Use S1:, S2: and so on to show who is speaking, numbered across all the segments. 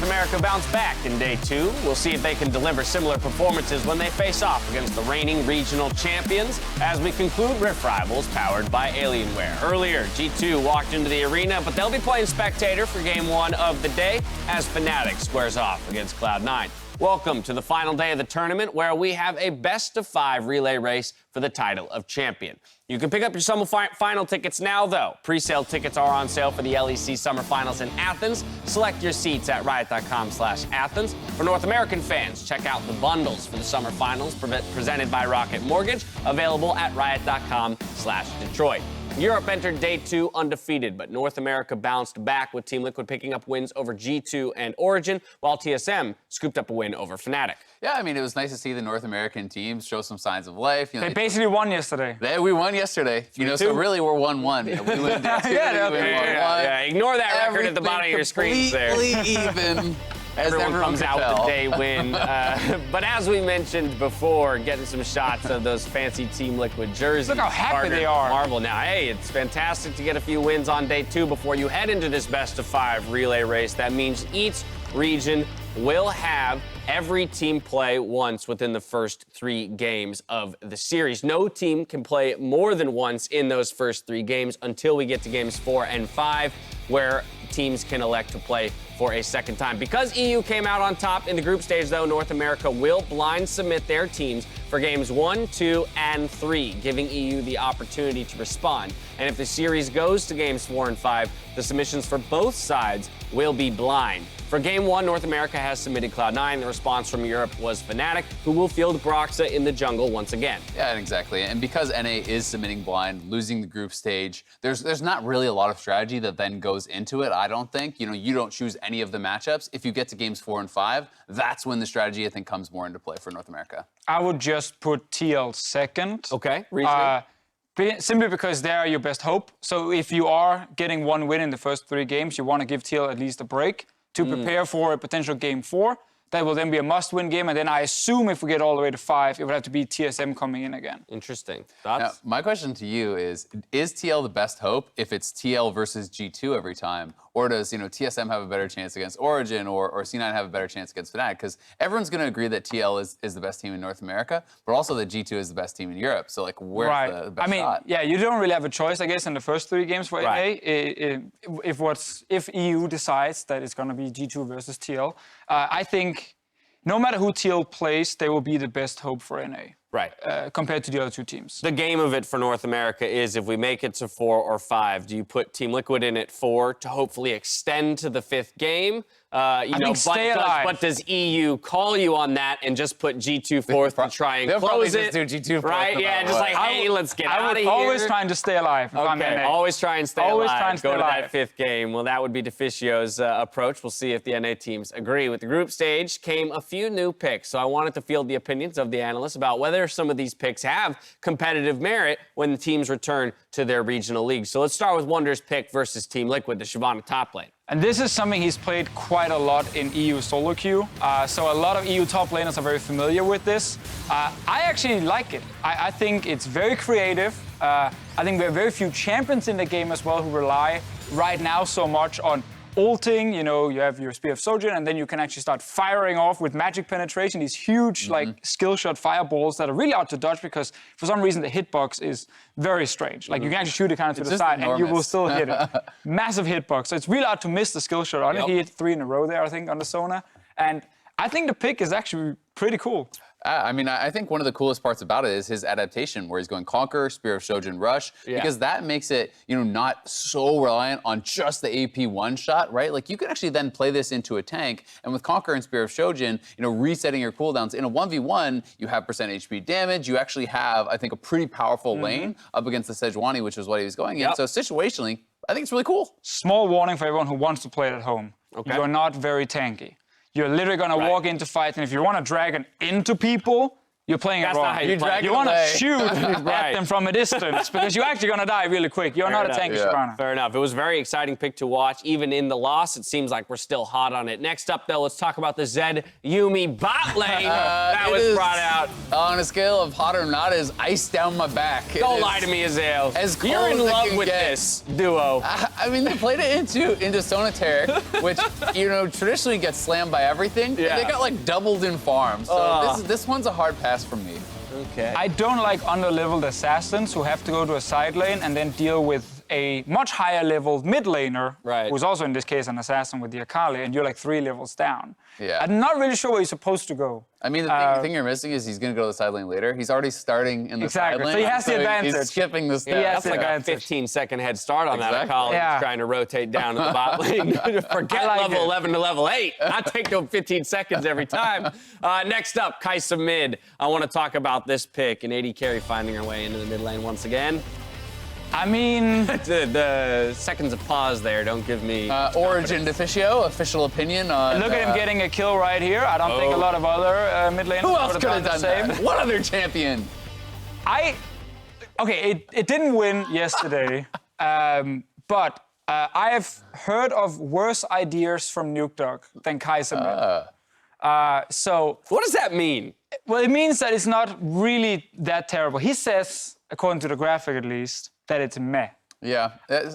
S1: America bounce back in day 2. We'll see if they can deliver similar performances when they face off against the reigning regional champions as we conclude Rift Rivals powered by Alienware. Earlier, G2 walked into the arena, but they'll be playing spectator for game 1 of the day as Fnatic squares off against Cloud9. Welcome to the final day of the tournament where we have a best-of-5 relay race for the title of champion. You can pick up your summer final tickets now, though. Pre-sale tickets are on sale for the LEC Summer Finals in Athens. Select your seats at riot.com/Athens. For North American fans, check out the bundles for the Summer Finals presented by Rocket Mortgage, available at riot.com/Detroit. Europe entered day 2 undefeated, but North America bounced back with Team Liquid picking up wins over G2 and Origin, while TSM scooped up a win over Fnatic.
S2: Yeah, I mean, it was nice to see the North American teams show some signs of life.
S3: They basically won yesterday.
S2: We won yesterday. So really we're 1-1. We win day 2, we win 1-1.
S1: Yeah, ignore that record at the bottom of your screen there.
S2: Completely even.
S1: Everyone comes out with a day win. But as we mentioned before, getting some shots of those fancy Team Liquid jerseys.
S3: Look how happy they are.
S1: Marvel. Now, hey, it's fantastic to get a few wins on day 2 before you head into this best-of-5 relay race. That means each region will have every team play once within the first 3 games of the series. No team can play more than once in those first 3 games until we get to games 4 and 5, where teams can elect to play for a second time. Because EU came out on top in the group stage, though, North America will blind submit their teams for games 1, 2, and 3, giving EU the opportunity to respond. And if the series goes to games 4 and 5, the submissions for both sides will be blind. For game 1, North America has submitted Cloud9. The response from Europe was Fnatic, who will field Broxa in the jungle once again.
S2: Yeah, exactly. And because NA is submitting blind, losing the group stage, there's not really a lot of strategy that then goes into it, I don't think. You don't choose any of the matchups. If you get to games 4 and 5, that's when the strategy, I think, comes more into play for North America.
S3: I would just put TL second.
S1: Okay, reasoning.
S3: Simply because they are your best hope. So if you are getting 1 win in the first 3 games, you want to give TL at least a break to prepare for a potential game 4. That will then be a must-win game, and then I assume if we get all the way to 5, it would have to be TSM coming in again.
S1: Interesting. Thoughts?
S2: Now, my question to you is TL the best hope if it's TL versus G2 every time? Or does TSM have a better chance against Origin or C9 have a better chance against Fnatic? Because everyone's going to agree that TL is the best team in North America, but also that G2 is the best team in Europe. So, where's the best shot?
S3: Yeah, you don't really have a choice, I guess, in the first 3 games for NA. If EU decides that it's going to be G2 versus TL, I think no matter who TL plays, they will be the best hope for NA.
S1: Right.
S3: Compared to the other 2 teams.
S1: The game of it for North America is if we make it to 4 or 5, do you put Team Liquid in at 4 to hopefully extend to the 5th game?
S3: Stay alive.
S1: But does EU call you on that and just put G2 4th to try and close it?
S2: Do G2
S1: right? Yeah, just hey, let's get out of here.
S3: Always trying to stay alive.
S1: Okay, always try and stay alive.
S3: Try and stay
S1: Go
S3: alive.
S1: to that 5th game. Well, that would be Deficio's approach. We'll see if the NA teams agree. With the group stage came a few new picks, so I wanted to field the opinions of the analysts about whether some of these picks have competitive merit when the teams return to their regional leagues. So let's start with Wonder's pick versus Team Liquid, the Shyvana top lane.
S3: And this is something he's played quite a lot in EU solo queue. So a lot of EU top laners are very familiar with this. I actually like it. I think it's very creative. I think there are very few champions in the game as well who rely right now so much on ulting. You have your Spear of Sojourn, and then you can actually start firing off with magic penetration, these huge skill shot fireballs that are really hard to dodge because for some reason the hitbox is very strange. You can actually shoot it kind of to the side and you will still hit it. Massive hitbox. So it's really hard to miss the skill shot on it. He hit 3 in a row there, I think, on the Sona. And I think the pick is actually pretty cool.
S2: I think one of the coolest parts about it is his adaptation, where he's going Conquer, Spear of Sojourn, Rush, because that makes it, not so reliant on just the AP one-shot, right? You can actually then play this into a tank, and with Conquer and Spear of Sojourn, resetting your cooldowns. In a 1v1, you have % HP damage. You actually have, I think, a pretty powerful lane up against the Sejuani, which is what he was going in. So situationally, I think it's really cool.
S3: Small warning for everyone who wants to play it at home. Okay. You're not very tanky. You're literally going to walk into fights, and if you want to drag it into people, you're playing it
S1: That's not
S3: wrong.
S1: how you play.
S3: You want to
S2: away.
S3: shoot
S1: Right.
S3: at them from a distance because you're actually going to die really quick. You're not a tanky Shyvana.
S1: Fair enough. It was a very exciting pick to watch. Even in the loss, it seems like we're still hot on it. Next up, though, let's talk about the Zed Yumi bot lane that was brought out.
S2: On a scale of hot or not, is ice down my back.
S1: Don't lie to me, Azael.
S2: as cold
S1: You're in
S2: as it
S1: love
S2: can
S1: with
S2: get.
S1: this duo.
S2: I mean, they played it into Sonateric, which, traditionally gets slammed by everything.
S1: Yeah.
S2: They got, like, doubled in farm. So this one's a hard pass for me.
S1: Okay.
S3: I don't like under-leveled assassins who have to go to a side lane and then deal with a much higher-leveled mid laner, who's also in this case an assassin with the Akali, and you're like 3 levels down.
S2: Yeah.
S3: I'm not really sure where you're supposed to go.
S2: I mean, the thing you're missing is he's going to go to the side lane later. He's already starting in the side lane.
S3: So he has the advantage.
S2: He's skipping this.
S1: Yeah, that's
S3: the
S1: like a
S3: advantage.
S1: 15-second head start on that Akali.
S3: Yeah.
S1: Trying to rotate down to the bot lane. Forget
S3: like
S1: level
S3: it.
S1: 11 to level 8. I take those 15 seconds every time. Next up, Kai'Sa mid. I want to talk about this pick. An AD carry finding her way into the mid lane once again.
S3: I mean,
S1: the seconds of pause there don't give me
S2: Origin Deficio, official opinion on.
S3: look at him getting a kill right here. I don't think a lot of other mid laners
S2: Who else
S3: would
S2: could have
S3: the
S2: done
S3: same.
S2: that? What other champion?
S3: Okay, it didn't win yesterday, but I have heard of worse ideas from Nuke Dog than Kai'Sa mid. So
S1: What does that mean?
S3: well, it means that it's not really that terrible. He says, according to the graphic at least, that it's meh.
S2: Yeah,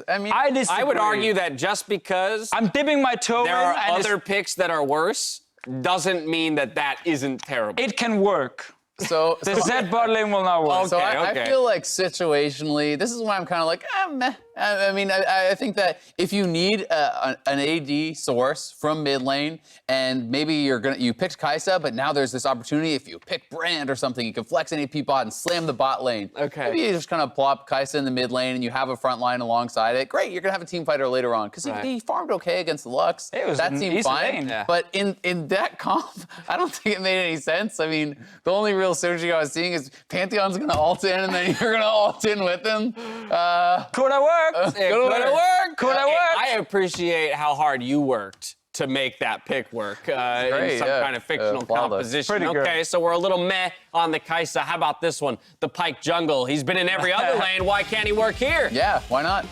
S2: I mean,
S3: I disagree.
S1: I would argue that just because
S3: I'm dipping my toe
S1: there
S3: in,
S1: are
S3: and
S1: other picks that are worse doesn't mean that that isn't terrible.
S3: it can work.
S2: so
S3: The Zed bot lane will not work.
S2: So
S1: Okay, okay.
S2: I feel like situationally, this is why I'm kind of like, meh. I mean, I think that if you need an AD source from mid lane, and maybe you picked Kai'Sa, but now there's this opportunity. If you pick Brand or something, you can flex an AP bot and slam the bot lane.
S1: Okay.
S2: Maybe you just kind of plop Kai'Sa in the mid lane, and you have a front line alongside it. Great, you're gonna have a team fighter later on because he farmed okay against the Lux.
S3: It was
S2: that
S3: an
S2: seemed
S3: easy
S2: fine.
S3: lane.
S1: Yeah.
S2: But in that comp, I don't think it made any sense. I mean, the only real synergy I was seeing is Pantheon's gonna ult in, and then you're gonna ult in with him.
S3: Could have worked.
S1: Could have worked.
S3: Could have worked.
S1: I appreciate how hard you worked to make that pick work in
S2: great,
S1: some
S2: yeah.
S1: kind of fictional
S2: Flawless.
S1: composition.
S3: Pretty good.
S1: Okay, so we're a little meh on the Kai'Sa. How about this one? The Pyke jungle. He's been in every other lane. Why can't he work here?
S2: Yeah, why not?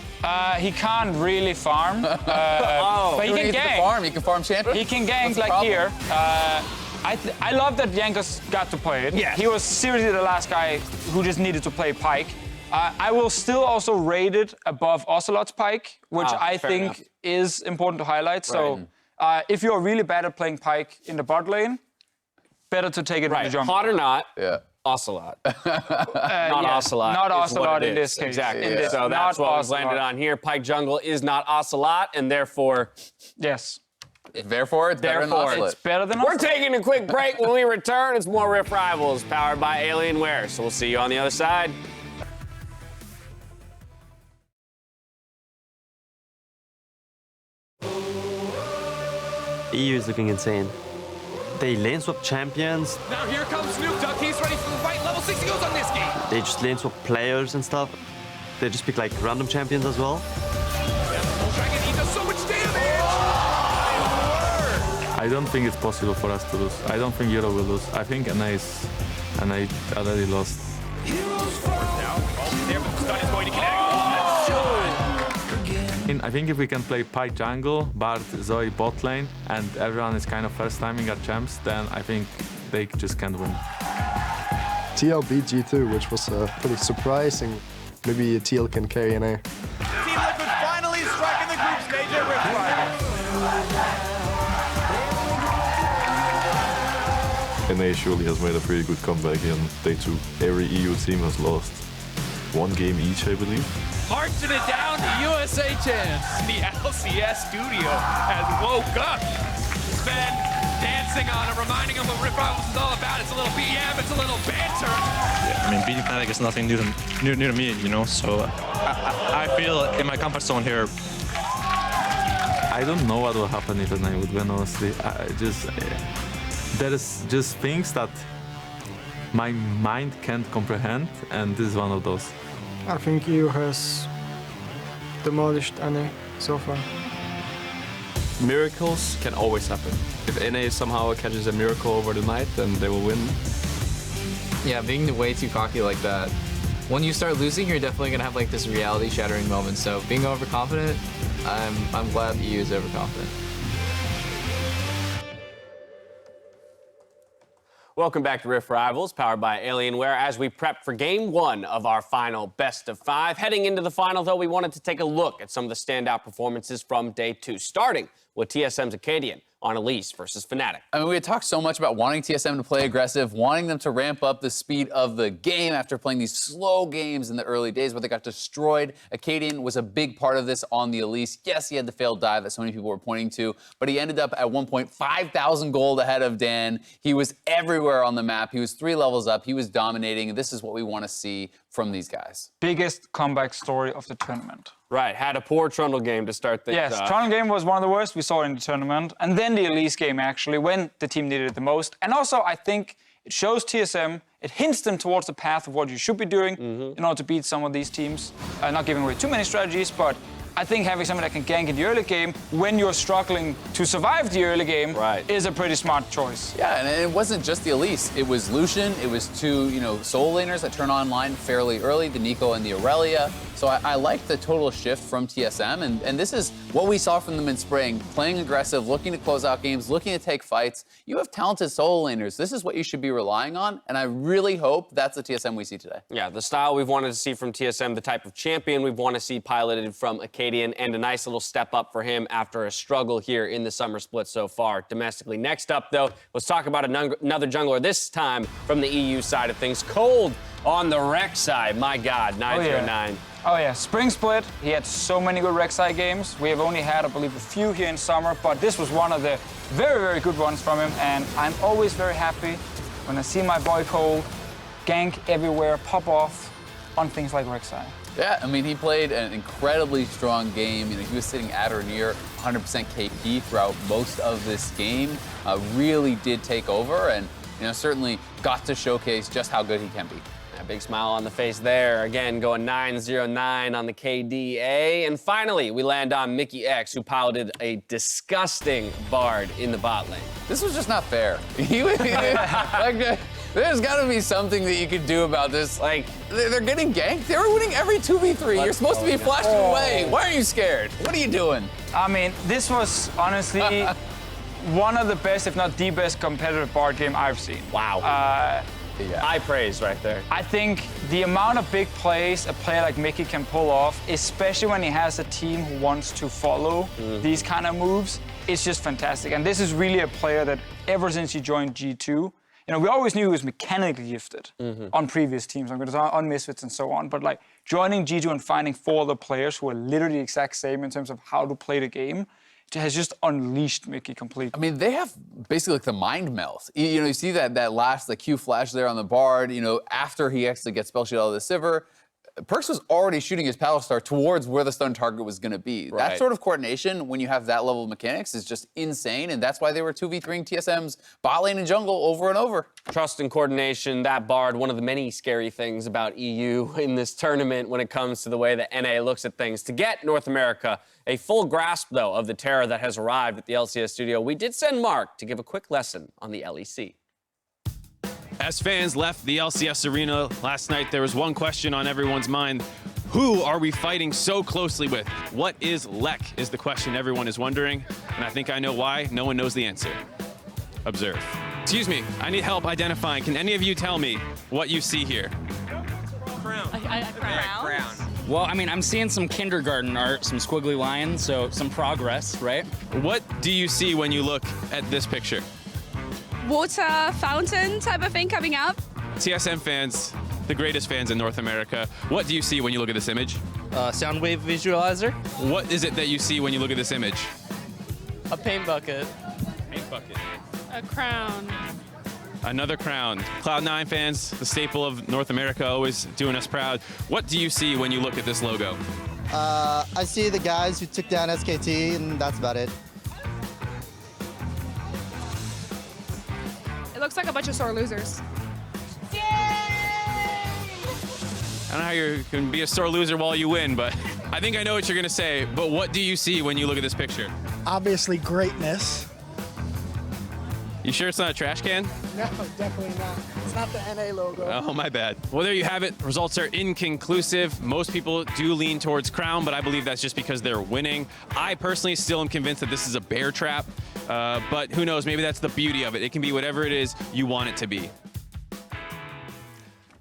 S3: He can't really farm, but he
S2: You
S3: can
S2: need to
S3: gank.
S2: farm. You can farm champion.
S3: He can gank
S2: What's the
S3: like
S2: problem?
S3: here. I love that Jankos got to play it.
S1: Yes.
S3: He was seriously the last guy who just needed to play Pyke. I will still also rate it above Ocelot's Pyke, which I
S1: fair
S3: think
S1: enough.
S3: is important to highlight. So if you're really bad at playing Pyke in the bot lane, better to take it in the
S1: Right.
S3: jungle.
S1: Hot or not,
S2: Yeah.
S1: Ocelot. Not
S3: yeah,
S1: Ocelot.
S3: not
S1: is what
S3: Ocelot
S1: it
S3: in
S1: is.
S3: this case.
S1: Exactly.
S3: In this-
S1: So
S3: not
S1: that's what we've
S3: Ocelot.
S1: landed on here. Pyke jungle is not Ocelot, and therefore
S3: Yes.
S2: Therefore, it's better than
S1: Therefore,
S2: Ocelot.
S3: It's better than
S1: we're
S3: Ocelot.
S1: taking a quick break. When we return, it's more Rift Rivals powered by Alienware. So we'll see you on the other side.
S4: EU is looking insane. They lane swap champions,
S5: Now here comes Snoop Dogg. He's ready for the fight. Level 60 goes on this game.
S4: they just lane swap players and stuff. They just pick like random champions as well.
S5: Full Dragon, he does so much damage.
S6: I don't think it's possible for us to lose. I don't think Euro will lose. I think NA already lost.
S5: Now, almost there, but the stun is going to connect.
S6: I think if we can play Pyke jungle, Bard, Zoe bot lane, and everyone is kind of first timing our champs, then I think they just can't win.
S7: TL beat G2, which was pretty surprising. Maybe TL can carry NA.
S5: Team Liquid finally striking the group stage at Rift Rivals.
S8: NA surely has made a pretty good comeback in day 2. Every EU team has lost 1 game each, I believe.
S5: Marching it down to USA Champs. The LCS studio has woke up. Sven dancing on it, reminding him what Rift Rivals is all about. It's a little BM, it's a little banter.
S9: I mean, beating Fnatic is nothing new to me, you know. So I feel in my comfort zone here.
S6: I don't know what will happen if NA would win, honestly. There is just things that my mind can't comprehend, and this is one of those.
S10: I think EU has demolished NA so far.
S11: Miracles can always happen. If NA somehow catches a miracle over the night, then they will win. Yeah, being way too cocky like that. When you start losing, you're definitely gonna have like this reality-shattering moment. So being overconfident, I'm glad that EU is overconfident.
S1: Welcome back to Rift Rivals, powered by Alienware, as we prep for Game 1 of our final Best of 5. Heading into the final, though, we wanted to take a look at some of the standout performances from Day 2, starting with TSM's Acadian on Elise versus Fnatic.
S2: I mean, we had talked so much about wanting TSM to play aggressive, wanting them to ramp up the speed of the game after playing these slow games in the early days where they got destroyed. Acadian was a big part of this on the Elise. Yes, he had the failed dive that so many people were pointing to, but he ended up at one point 5,000 gold ahead of Dan. He was everywhere on the map. He was 3 levels up. He was dominating. This is what we want to see from these guys.
S3: Biggest comeback story of the tournament.
S1: Right, had a poor Trundle game to start things
S3: Yes,
S1: off.
S3: Trundle game was one of the worst we saw in the tournament. And then the Elise game, actually, when the team needed it the most. And also, I think it shows TSM, it hints them towards the path of what you should be doing in order to beat some of these teams. Not giving away too many strategies, but I think having someone that can gank in the early game when you're struggling to survive the early game is a pretty smart choice.
S2: Yeah, and it wasn't just the Elise. It was Lucian. It was 2, soul laners that turn online fairly early, the Nico and the Aurelia. So I like the total shift from TSM, and this is what we saw from them in spring, playing aggressive, looking to close out games, looking to take fights. You have talented solo laners. This is what you should be relying on, and I really hope that's the TSM we see today.
S1: Yeah, the style we've wanted to see from TSM, the type of champion we've wanted to see piloted from Acadian, and a nice little step up for him after a struggle here in the summer split so far domestically. Next up, though, let's talk about another jungler, this time from the EU side of things. Cold on the Rec side. My God, 909.
S3: Oh yeah, spring split, he had so many good Rek'Sai games. We have only had, I believe, a few here in summer, but this was one of the very, very good ones from him, and I'm always very happy when I see my boy Cold gank everywhere, pop off on things like Rek'Sai.
S2: Yeah, I mean, he played an incredibly strong game. He was sitting at or near 100% KP throughout most of this game. Really did take over, and certainly got to showcase just how good he can be.
S1: A big smile on the face there. Again, going 909 on the KDA. And finally, we land on Mickey X, who piloted a disgusting Bard in the bot lane.
S2: This was just not fair. There's got to be something that you could do about this. Like, they're getting ganked. They were winning every 2v3. You're supposed to be flashed away. Why are you scared? What are you doing?
S3: I mean, this was honestly one of the best, if not the best, competitive Bard game I've seen.
S1: Wow.
S2: Yeah.
S1: High praise right there.
S3: I think the amount of big plays a player like Mickey can pull off, especially when he has a team who wants to follow these kind of moves, is just fantastic. And this is really a player that ever since he joined G2, we always knew he was mechanically gifted on previous teams, on Misfits and so on. But like joining G2 and finding 4 other players who are literally the exact same in terms of how to play the game, has just unleashed Mickey completely.
S2: I mean, they have basically like the mind melt. You see that last Q flash there on the Bard, after he actually gets spell shield out of the Sivir, Perkz was already shooting his Paddle Star towards where the stun target was going to be.
S1: Right.
S2: That sort of coordination, when you have that level of mechanics, is just insane, and that's why they were 2v3ing TSM's bot lane and jungle over and over.
S1: Trust and coordination, that Bard, one of the many scary things about EU in this tournament when it comes to the way that NA looks at things. To get North America a full grasp, though, of the terror that has arrived at the LCS studio, we did send Mark to give a quick lesson on the LEC.
S12: As fans left the LCS arena last night, there was one question on everyone's mind. Who are we fighting so closely with? What is LEC is the question everyone is wondering, and I think I know why. No one knows the answer. Observe. Excuse me, I need help identifying. Can any of you tell me what you see here?
S13: A crown? Well, I mean, I'm seeing some kindergarten art, some squiggly lines, so some progress, right?
S12: What do you see when you look at this picture?
S14: Water fountain type of thing coming up.
S12: TSM fans, the greatest fans in North America, what do you see when you look at this image?
S13: Sound wave visualizer.
S12: What is it that you see when you look at this image?
S13: A paint bucket.
S12: Paint bucket.
S14: A crown.
S12: Another crown. Cloud9 fans, the staple of North America, always doing us proud. What do you see when you look at this logo?
S15: I see the guys who took down SKT, and that's about it.
S14: It looks like a bunch of sore losers.
S12: I don't know how you can be a sore loser while you win, but I think I know what you're going to say. But what do you see when you look at this picture?
S16: Obviously, greatness.
S12: You sure it's not a trash can?
S10: No, definitely not. It's not the NA logo.
S12: Oh, my bad. Well, there you have it. Results are inconclusive. Most people do lean towards Crown, but I believe that's just because they're winning. I personally still am convinced that this is a bear trap, but who knows? Maybe that's the beauty of it. It can be whatever it is you want it to be.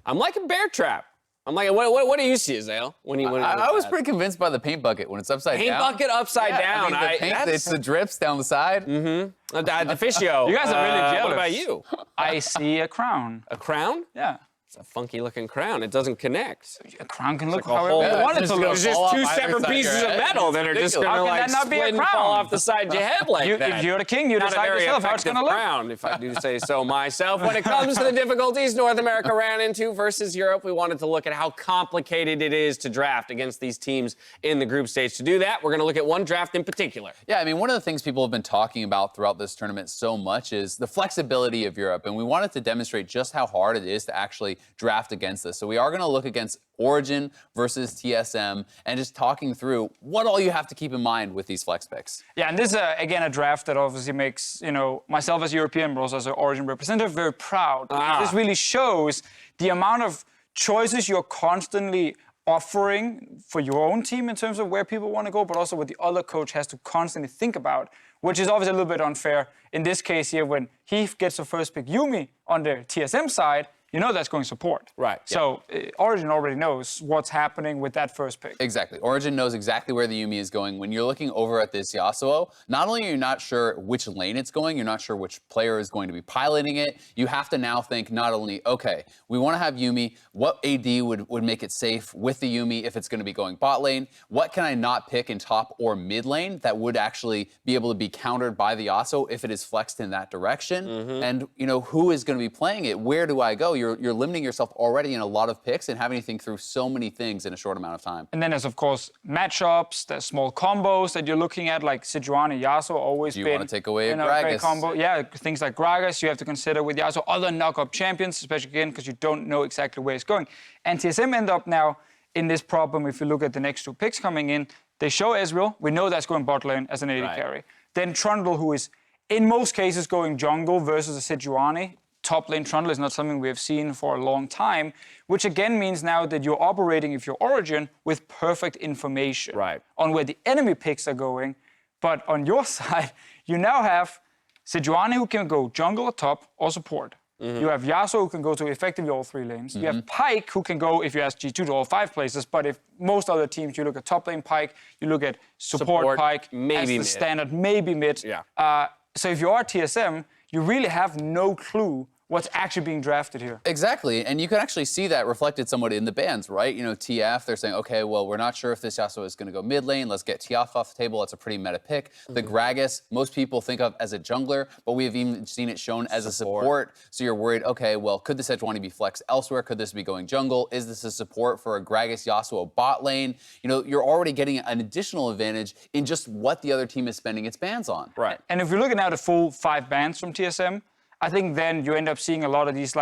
S1: I'm liking bear trap. I'm like, what do you see, Azale?
S2: I was pretty convinced by the paint bucket when it's upside down.
S1: Paint bucket upside down.
S2: I mean, it's the drips down the side.
S1: Mm-hmm. The Fischio.
S3: You guys are really jealous.
S1: What about you?
S3: I see a crown.
S1: A crown?
S3: Yeah.
S1: It's a funky looking crown. It doesn't connect.
S3: A crown can look
S1: like
S3: however you want it to look.
S1: There's just two separate pieces of metal that are just going to like split and fall off the side of your head like that.
S3: If you're the king, you decide yourself how it's going to look.
S1: Crown, if I do say so myself. When it comes to the difficulties North America ran into versus Europe, we wanted to look at how complicated it is to draft against these teams in the group stage. To do that, we're going to look at one draft in particular.
S2: Yeah, I mean, one of the things people have been talking about throughout this tournament so much is the flexibility of Europe, and we wanted to demonstrate just how hard it is to actually draft against this. So we are going to look against Origin versus TSM and just talking through what all you have to keep in mind with these flex picks.
S3: Yeah, and this is, again, a draft that obviously makes, myself as European, but also as an Origin representative, very proud. This really shows the amount of choices you're constantly offering for your own team in terms of where people want to go, but also what the other coach has to constantly think about, which is obviously a little bit unfair. In this case here, when he gets the first pick Yuumi on the TSM side, that's going support.
S1: Right.
S3: So Origin already knows what's happening with that first pick.
S2: Exactly. Origin knows exactly where the Yuumi is going. When you're looking over at this Yasuo, not only are you not sure which lane it's going, you're not sure which player is going to be piloting it, you have to now think not only, okay, we want to have Yuumi, what AD would make it safe with the Yuumi if it's going to be going bot lane? What can I not pick in top or mid lane that would actually be able to be countered by the Yasuo if it is flexed in that direction? And, who is going to be playing it? Where do I go? You're limiting yourself already in a lot of picks and having to think through so many things in a short amount of time.
S3: And then there's, of course, matchups, there's small combos that you're looking at, like Sejuani, Yasuo always
S2: Do you
S3: been,
S2: want to take away
S3: great
S2: Gragas?
S3: combo. Yeah, things like Gragas you have to consider with Yasuo. Other knock-up champions, especially again, because you don't know exactly where it's going. And TSM end up now in this problem, if you look at the next two picks coming in, they show Ezreal. We know that's going bot lane as an AD carry. Then Trundle, who is in most cases going jungle versus a Sejuani. Top lane Trundle is not something we have seen for a long time, which again means now that you're operating, if you're Origin, with perfect information on where the enemy picks are going. But on your side, you now have Sejuani who can go jungle or top or support. You have Yasuo who can go to effectively all three lanes. You have Pyke who can go, if you ask G2, to all 5 places. But if most other teams, you look at top lane Pyke, you look at support Pyke,
S1: maybe
S3: as the standard, maybe mid.
S1: Yeah.
S3: So if you are TSM, you really have no clue what's actually being drafted here.
S2: Exactly, and you can actually see that reflected somewhat in the bans, right? TF, they're saying, okay, well, we're not sure if this Yasuo is going to go mid lane. Let's get TF off the table. That's a pretty meta pick. The Gragas, most people think of as a jungler, but we have even seen it shown as a support. So you're worried, okay, well, could the Sejuani be flexed elsewhere? Could this be going jungle? Is this a support for a Gragas Yasuo bot lane? You're already getting an additional advantage in just what the other team is spending its bans on.
S1: Right.
S3: And if you're looking at the full 5 bans from TSM, I think then you end up seeing a lot of these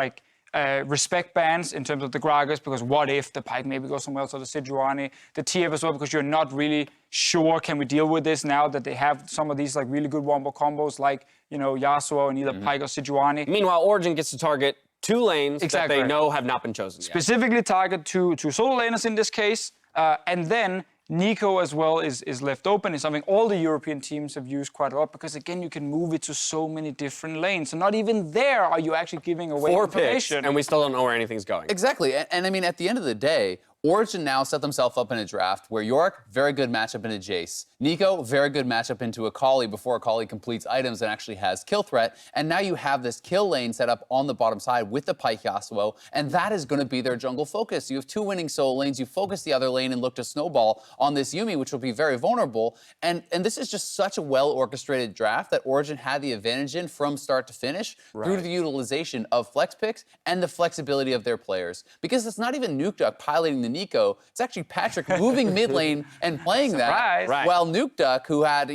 S3: respect bans in terms of the Gragas, because what if the Pyke maybe goes somewhere else, or the Sejuani, the TF as well, because you're not really sure, can we deal with this now that they have some of these really good wombo combos like, Yasuo and either Pyke or Sejuani.
S1: Meanwhile, Origin gets to target 2 lanes that they know have not been chosen yet.
S3: Specifically target two solo laners in this case, and then Nico as well is left open. It's something all the European teams have used quite a lot because, again, you can move it to so many different lanes. So not even there are you actually giving away
S1: 4
S3: information.
S1: picks, and we still don't know where anything's going.
S2: Exactly, and I mean, at the end of the day, Origin now set themselves up in a draft where Yorick, very good matchup in a Jace. Nico, very good matchup into Akali before Akali completes items and actually has kill threat. And now you have this kill lane set up on the bottom side with the Pyke Yasuo, and that is going to be their jungle focus. You have 2 winning solo lanes, you focus the other lane and look to snowball on this Yuumi, which will be very vulnerable. And this is just such a well-orchestrated draft that Origin had the advantage in from start to finish through the utilization of flex picks and the flexibility of their players. Because it's not even Nukeduck piloting the Nico, it's actually Patrick moving mid lane and playing that, while Nukeduck, who had,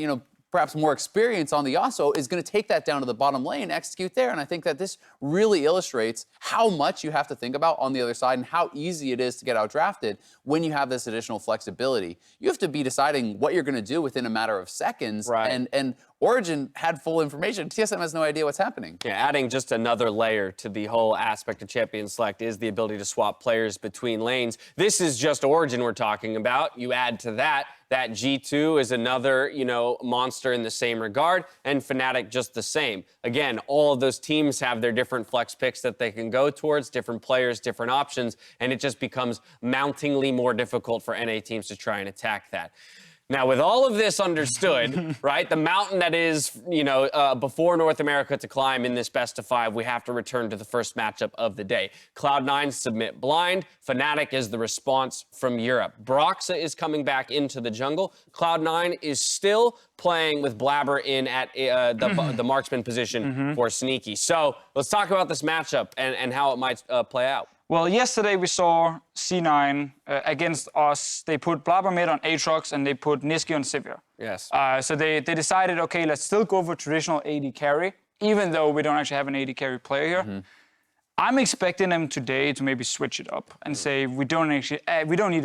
S2: perhaps more experience on the Yasuo, is going to take that down to the bottom lane, execute there. And I think that this really illustrates how much you have to think about on the other side and how easy it is to get outdrafted when you have this additional flexibility. You have to be deciding what you're going to do within a matter of seconds. And Origin had full information. TSM has no idea what's happening.
S1: Yeah, adding just another layer to the whole aspect of Champion Select is the ability to swap players between lanes. This is just Origin we're talking about. You add to that G2 is another, monster in the same regard, and Fnatic just the same. Again, all of those teams have their different flex picks that they can go towards, different players, different options, and it just becomes mountingly more difficult for NA teams to try and attack that. Now, with all of this understood, right, the mountain that is, before North America to climb in this best of 5, we have to return to the first matchup of the day. Cloud9 submit blind. Fnatic is the response from Europe. Broxa is coming back into the jungle. Cloud9 is still playing with Blabber in at the marksman position for Sneaky. So let's talk about this matchup and how it might play out.
S3: Well, yesterday we saw C9 against us. They put Blabber mid on Aatrox and they put Niski on Sivir.
S1: Yes.
S3: So they decided, okay, let's still go for traditional AD carry, even though we don't actually have an AD carry player here. I'm expecting them today to maybe switch it up and say we don't need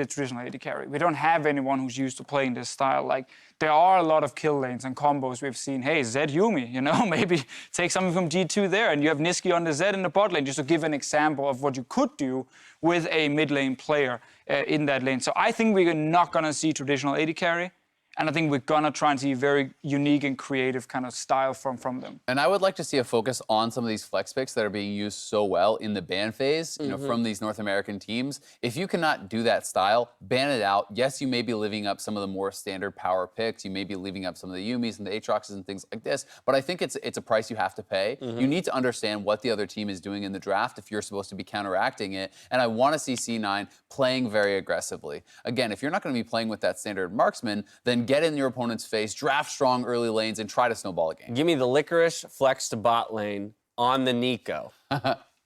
S3: a traditional AD carry. We don't have anyone who's used to playing this style. Like, there are a lot of kill lanes and combos we've seen. Hey, Zed Yumi, maybe take something from G2 there, and you have Niski on the Zed in the bot lane, just to give an example of what you could do with a mid lane player in that lane. So I think we're not gonna see traditional AD carry. And I think we're gonna try and see a very unique and creative kind of style from them.
S2: And I would like to see a focus on some of these flex picks that are being used so well in the ban phase, from these North American teams. If you cannot do that style, ban it out. Yes, you may be leaving up some of the more standard power picks. You may be leaving up some of the Yumis and the Aatroxes and things like this. But I think it's a price you have to pay. You need to understand what the other team is doing in the draft if you're supposed to be counteracting it. And I want to see C9 playing very aggressively. Again, if you're not going to be playing with that standard marksman, then get in your opponent's face, draft strong early lanes, and try to snowball a game.
S1: Give me the Licorice flex to bot lane on the Nico.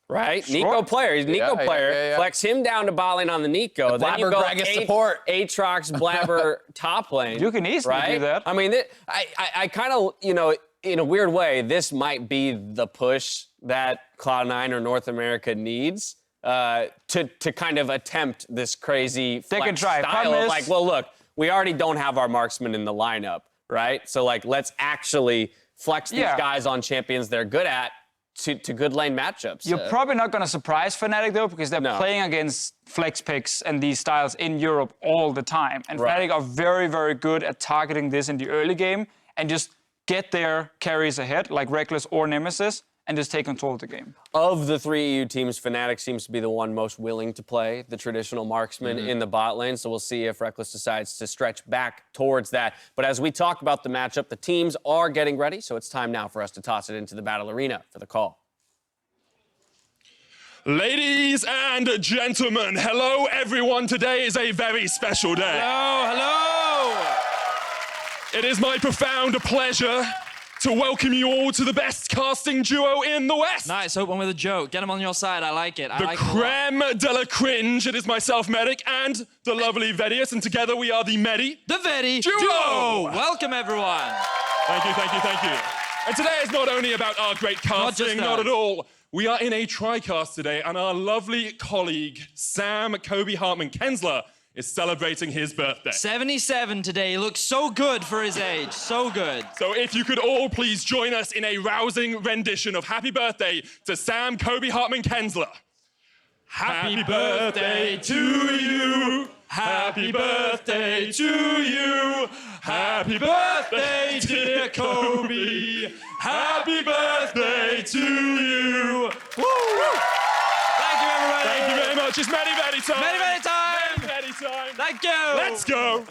S1: Right? Sure. Nico player. He's a Nico player. Flex him down to bot lane on the Nico. Then you go
S2: support.
S1: Aatrox, Blabber, top lane.
S3: You can easily do that.
S1: I mean, I kind of, in a weird way, this might be the push that Cloud9 or North America needs to kind of attempt this crazy flex style of like, well, look, we already don't have our marksman in the lineup, right? So, let's actually flex these guys on champions they're good at to good lane matchups.
S3: You're probably not going to surprise Fnatic, though, because they're playing against flex picks and these styles in Europe all the time. And Fnatic are very, very good at targeting this in the early game and just get their carries ahead, like Reckless or Nemesis, and just take control of the game.
S1: Of the 3 EU teams, Fnatic seems to be the one most willing to play the traditional marksman in the bot lane, so we'll see if Reckless decides to stretch back towards that. But as we talk about the matchup, the teams are getting ready, so it's time now for us to toss it into the battle arena for the call.
S16: Ladies and gentlemen, hello everyone. Today is a very special day.
S5: Hello.
S16: It is my profound pleasure to welcome you all to the best casting duo in the West.
S5: Nice, open with a joke. Get him on your side, I like it.
S16: The creme de la cringe. It is myself, Medic, and the lovely Vedius, and together we are the
S5: The Vedi
S16: Duo.
S5: Welcome, everyone.
S16: Thank you, thank you, thank you. And today is not only about our great casting, not at all. We are in a tri-cast today, and our lovely colleague, Sam Kobe Hartman Kensler, is celebrating his birthday.
S5: 77 today. He looks so good for his age. So good.
S16: So if you could all please join us in a rousing rendition of Happy Birthday to Sam Kobe Hartman Kensler. Happy birthday to you. Happy birthday to you. Happy birthday, dear Kobe. Happy birthday to you. Woo!
S5: Thank you, everybody.
S16: Thank you very much. It's Many time.
S5: Many time.
S16: Time.
S5: Thank you.
S16: Let's go.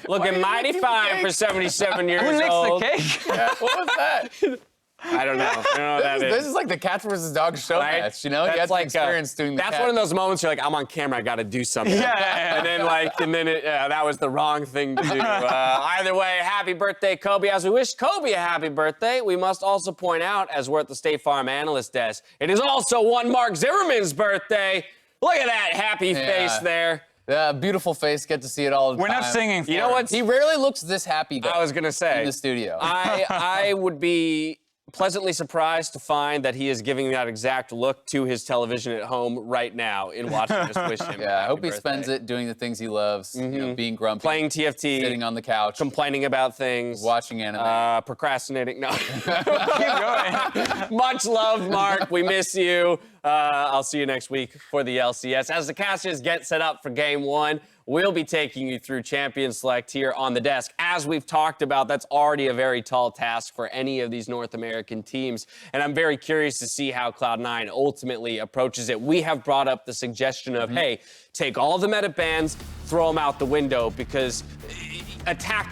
S1: Looking mighty fine for 77 years old.
S3: Who licks the cake?
S2: What was that?
S1: I don't know. I don't know what that is.
S2: This is like the cat versus dog show match, you
S1: That's
S2: you have
S1: like
S2: experience doing the
S1: That's
S2: cat.
S1: one of those moments you're like, I'm on camera, I gotta do something. And then that was the wrong thing to do. Either way, happy birthday, Kobe. As we wish Kobe a happy birthday, we must also point out, as we're at the State Farm analyst desk, it is also one Mark Zimmerman's birthday. Look at that happy face there.
S2: Yeah, beautiful face. Get to see it all the time.
S3: We're not singing for
S1: You know what?
S2: He rarely looks this happy, though.
S1: I was gonna say
S2: in the studio.
S1: I would be pleasantly surprised to find that he is giving that exact look to his television at home right now in watching us wish him.
S2: Yeah, I hope he
S1: birthday.
S2: spends it doing the things he loves, you know, being grumpy,
S1: playing TFT,
S2: sitting on the couch,
S1: complaining about things,
S2: watching anime,
S1: procrastinating. No, keep going. Much love, Mark. We miss you. I'll see you next week for the LCS. As the casters get set up for Game 1, we'll be taking you through Champion Select here on the desk. As we've talked about, that's already a very tall task for any of these North American teams, and I'm very curious to see how Cloud9 ultimately approaches it. We have brought up the suggestion of, hey, take all the meta bans, throw them out the window, because attack